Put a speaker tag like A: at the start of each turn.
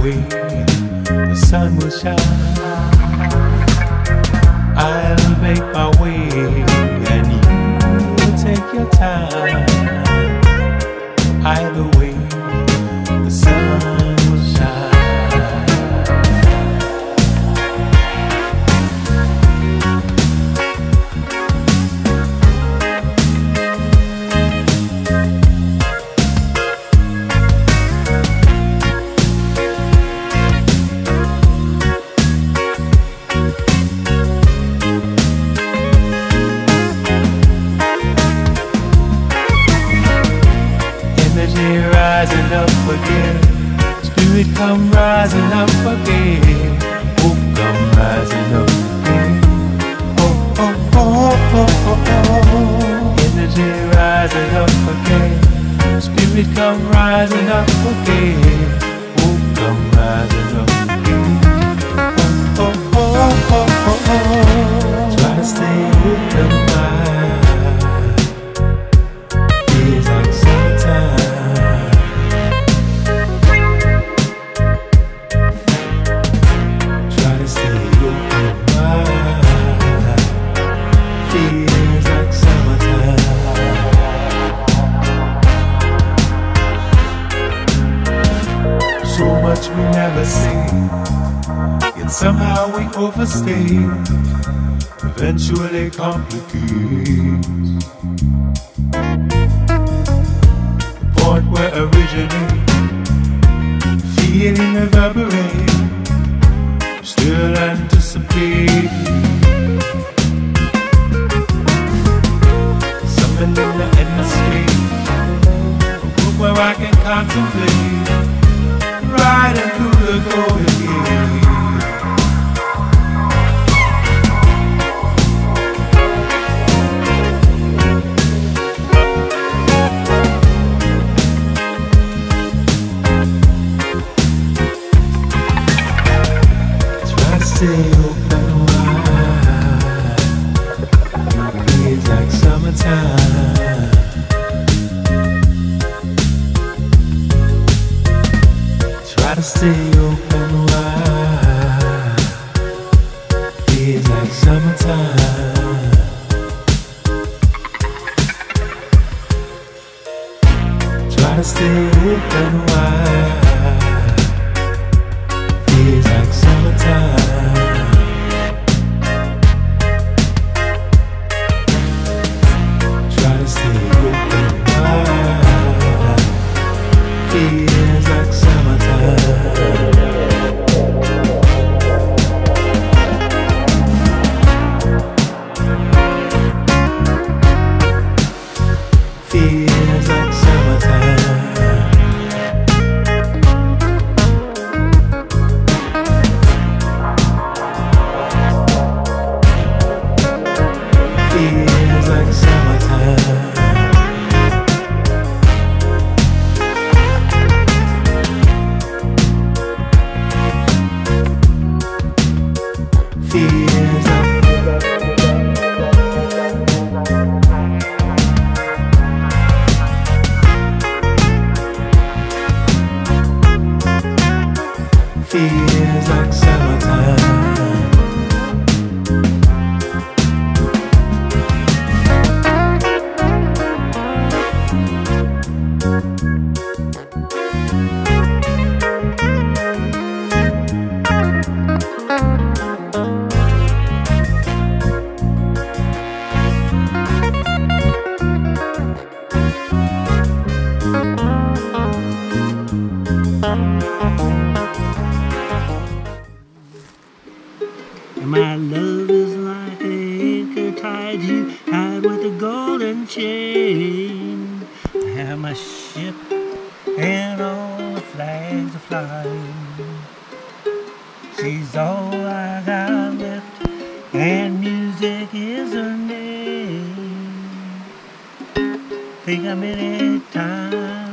A: way the sun will shine. I'll make my way and you take your time. Either way the sun will shine. Rising up again, spirit come rising up again. Oh, come rising up again. Oh, oh, oh, oh, oh, oh. Energy rising up again, spirit come rising up again. Oh, come rising up again. Oh, oh, oh, oh, oh, oh. Try to stay open mind. Feels like summertime. We never see, yet somehow we overstay, eventually complicate. The point where originate, feeling reverberate, still anticipate. Something in the endless space, a group where I can contemplate, riding through the golden gate. Try to stay open wide. Feels like summertime. Try to stay open wide. Feels like summertime. Try to stay open wide. Feels like summertime. Try to stay open wide. Feels like summertime. Feels like summertime. Feels like summertime. Feels like feels like summertime.
B: My love is like an anchor tied you tied with a golden chain. I have my ship and all the flags are flying. She's all I got left and music is her name. Think how many times